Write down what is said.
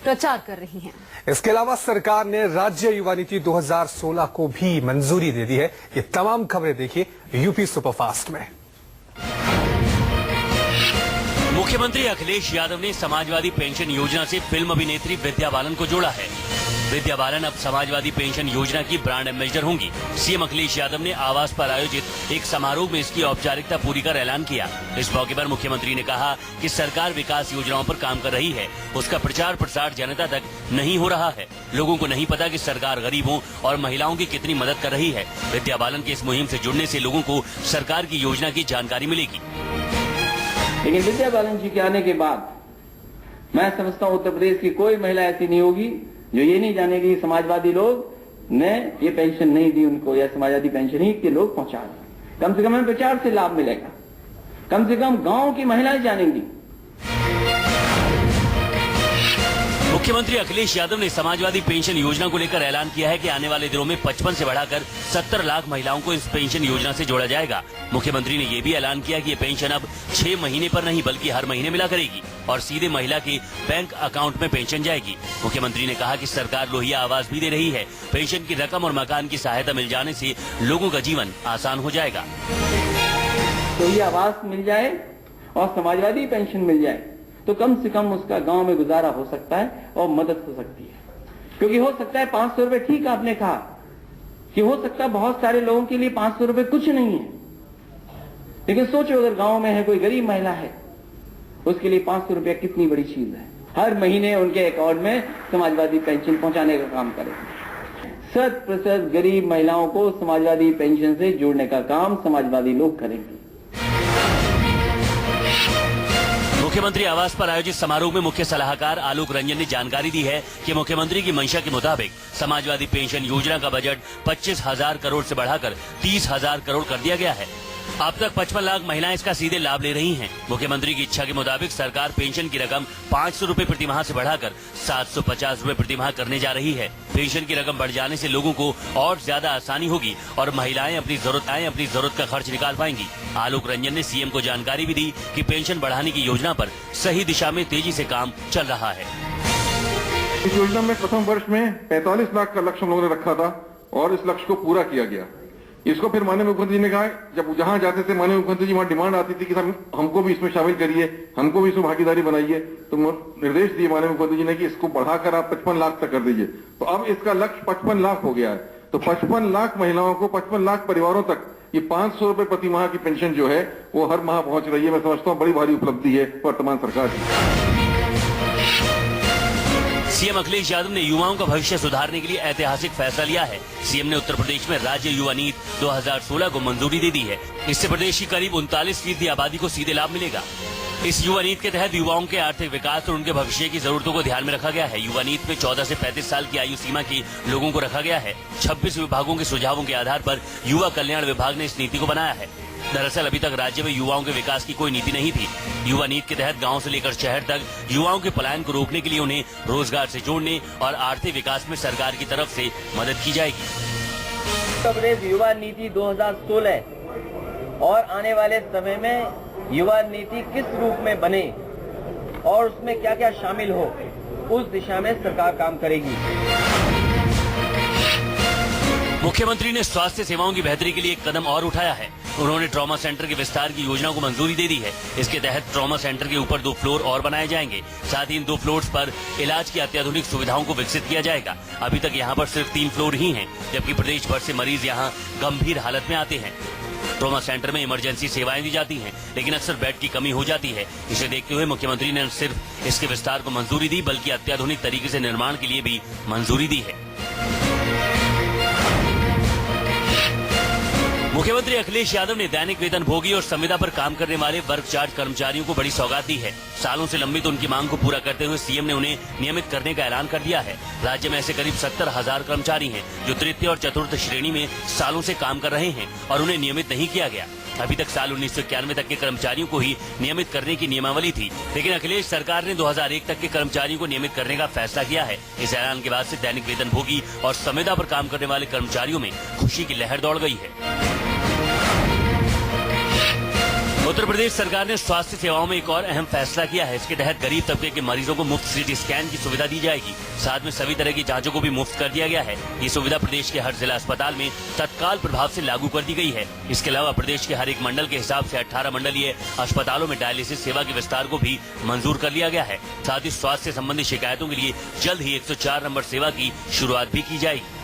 प्रचार कर रही हैं। इसके अलावा सरकार ने राज्य युवा नीति 2016 को भी मंजूरी दे दी है। ये तमाम खबरें देखिए यूपी सुपरफास्ट में। मुख्यमंत्री अखिलेश यादव ने समाजवादी पेंशन योजना से फिल्म अभिनेत्री विद्या बालन को जोड़ा है। विद्या बालन अब समाजवादी पेंशन योजना की ब्रांड एम्बेसडर होंगी। सीएम अखिलेश यादव ने आवास पर आयोजित एक समारोह में इसकी औपचारिकता पूरी कर ऐलान किया। इस मौके पर मुख्यमंत्री ने कहा कि सरकार विकास योजनाओं पर काम कर रही है, उसका प्रचार प्रसार जनता तक नहीं हो रहा है। लोगों को नहीं पता कि सरकार गरीबों और महिलाओं की कितनी मदद कर रही है। विद्या बालन के इस मुहिम से जुड़ने से लोगों को सरकार की योजना की जानकारी मिलेगी। लेकिन विद्या बालन जी के आने के बाद मैं समझता हूं उत्तर प्रदेश की कोई महिला ऐसी नहीं होगी जो ये नहीं जानेगी समाजवादी लोग ने ये पेंशन नहीं दी उनको, या समाजवादी पेंशन ही के लोग पहुंचा दें। कम से कम हमें प्रचार से लाभ मिलेगा, कम से कम गांव की महिलाएं जानेंगी। मुख्यमंत्री अखिलेश यादव ने समाजवादी पेंशन योजना को लेकर ऐलान किया है कि आने वाले दिनों में 55 से बढ़ाकर 70 लाख महिलाओं को इस पेंशन योजना से जोड़ा जाएगा। मुख्यमंत्री ने ये भी ऐलान किया कि ये पेंशन अब 6 महीने पर नहीं बल्कि हर महीने मिला करेगी और सीधे महिला के बैंक अकाउंट में पेंशन जाएगी। मुख्यमंत्री ने कहा कि सरकार लोहिया आवास भी दे रही है। पेंशन की रकम और मकान की सहायता मिल जाने से लोगों का जीवन आसान हो जाएगा। लोहिया आवास मिल जाए और समाजवादी पेंशन मिल जाए तो कम से कम उसका गांव में गुजारा हो सकता है और मदद हो सकती है। क्योंकि हो सकता है 500 रुपए, ठीक आपने कहा कि हो सकता है बहुत सारे लोगों के लिए 500 रुपए कुछ नहीं है, लेकिन सोचो अगर गांव में है कोई गरीब महिला है, उसके लिए 500 रुपया कितनी बड़ी चीज है। हर महीने उनके अकाउंट में समाजवादी पेंशन पहुंचाने का काम करेंगे। 100% गरीब महिलाओं को समाजवादी पेंशन से जोड़ने का काम समाजवादी लोग करेंगे। मुख्यमंत्री आवास पर आयोजित समारोह में मुख्य सलाहकार आलोक रंजन ने जानकारी दी है कि मुख्यमंत्री की मंशा के मुताबिक समाजवादी पेंशन योजना का बजट 25,000 करोड़ से बढ़ाकर 30,000 करोड़ कर दिया गया है। अब तक 55 लाख महिलाएं इसका सीधे लाभ ले रही हैं। मुख्यमंत्री की इच्छा के मुताबिक सरकार पेंशन की रकम 500 रुपए प्रति माह से बढ़ाकर 750 रुपए प्रति माह करने जा रही है। पेंशन की रकम बढ़ जाने से लोगों को और ज्यादा आसानी होगी और महिलाएं अपनी जरूरत का खर्च निकाल पाएंगी। आलोक रंजन ने सीएम को जानकारी भी दी कि पेंशन बढ़ाने की योजना पर सही दिशा में तेजी से काम चल रहा है। इस योजना में प्रथम वर्ष में 45 लाख का लक्ष्य हम लोगों ने रखा था और इस लक्ष्य को पूरा किया गया। इसको फिर माननीय मुख्यमंत्री जी ने कहा, जब जहां जाते थे माननीय मुख्यमंत्री जी वहां डिमांड आती थी कि हमको भी इसमें शामिल करिए, हमको भी इसमें भागीदारी बनाइए, तो निर्देश दिए माननीय मुख्यमंत्री जी ने कि इसको बढ़ाकर आप 55 लाख तक कर दीजिए। तो अब इसका लक्ष्य 55 लाख हो गया है। तो 55 लाख महिलाओं को, 55 लाख परिवारों तक ये 500 रुपए प्रति माह की पेंशन जो है वो हर माह पहुंच रही है। मैं समझता हूँ बड़ी भारी उपलब्धि है वर्तमान सरकार की। सीएम अखिलेश यादव ने युवाओं का भविष्य सुधारने के लिए ऐतिहासिक फैसला लिया है। सीएम ने उत्तर प्रदेश में राज्य युवा नीति 2016 को मंजूरी दे दी है। इससे प्रदेश की करीब 39% आबादी को सीधे लाभ मिलेगा। इस युवा नीति के तहत युवाओं के आर्थिक विकास और उनके भविष्य की जरूरतों को ध्यान में रखा गया है। युवा नीति में 14 से 35 साल की आयु सीमा के लोगों को रखा गया है। 26 विभागों के सुझावों के आधार पर युवा कल्याण विभाग ने इस नीति को बनाया है। दरअसल अभी तक राज्य में युवाओं के विकास की कोई नीति नहीं थी। युवा नीति के तहत गांव से लेकर शहर तक युवाओं के पलायन को रोकने के लिए उन्हें रोजगार से जोड़ने और आर्थिक विकास में सरकार की तरफ से मदद की जाएगी। उत्तर प्रदेश युवा नीति 2016 और आने वाले समय में युवा नीति किस रूप में बने और उसमें क्या क्या शामिल हो, उस दिशा में सरकार काम करेगी। मुख्यमंत्री ने स्वास्थ्य सेवाओं की बेहतरी के लिए एक कदम और उठाया है। उन्होंने ट्रॉमा सेंटर के विस्तार की योजना को मंजूरी दे दी है। इसके तहत ट्रॉमा सेंटर के ऊपर 2 फ्लोर और बनाए जाएंगे। साथ ही इन 2 फ्लोर्स पर इलाज की अत्याधुनिक सुविधाओं को विकसित किया जाएगा। अभी तक यहाँ पर सिर्फ 3 फ्लोर ही हैं, जबकि प्रदेश भर से मरीज यहाँ गंभीर हालत में आते हैं। ट्रॉमा सेंटर में इमरजेंसी सेवाएं दी जाती हैं, लेकिन अक्सर बेड की कमी हो जाती है। इसे देखते हुए मुख्यमंत्री ने न सिर्फ इसके विस्तार को मंजूरी दी, बल्कि अत्याधुनिक तरीके से निर्माण के लिए भी मंजूरी दी है। मुख्यमंत्री अखिलेश यादव ने दैनिक वेतन भोगी और संविदा पर काम करने वाले वर्क चार्ज कर्मचारियों को बड़ी सौगात दी है। सालों से लंबित उनकी मांग को पूरा करते हुए सीएम ने उन्हें नियमित करने का ऐलान कर दिया है। राज्य में ऐसे करीब 70,000 कर्मचारी हैं जो तृतीय और चतुर्थ श्रेणी में सालों से काम कर रहे हैं और उन्हें नियमित नहीं किया गया। अभी तक साल 1991 तक के कर्मचारियों को ही नियमित करने की नियमावली थी, लेकिन अखिलेश सरकार ने 2001 तक के कर्मचारियों को नियमित करने का फैसला किया है। इस ऐलान के बाद से दैनिक वेतन भोगी और संविदा पर काम करने वाले कर्मचारियों में खुशी की लहर दौड़ गई है। उत्तर प्रदेश सरकार ने स्वास्थ्य सेवाओं में एक और अहम फैसला किया है। इसके तहत गरीब तबके के मरीजों को मुफ्त सीटी स्कैन की सुविधा दी जाएगी। साथ में सभी तरह की जांचों को भी मुफ्त कर दिया गया है। ये सुविधा प्रदेश के हर जिला अस्पताल में तत्काल प्रभाव से लागू कर दी गई है। इसके अलावा प्रदेश के हर एक मंडल के हिसाब से 18 मंडलीय अस्पतालों में डायलिसिस सेवा के विस्तार को भी मंजूर कर लिया गया है। साथ ही स्वास्थ्य संबंधी शिकायतों के लिए जल्द ही 104 नंबर सेवा की शुरुआत भी की जाएगी।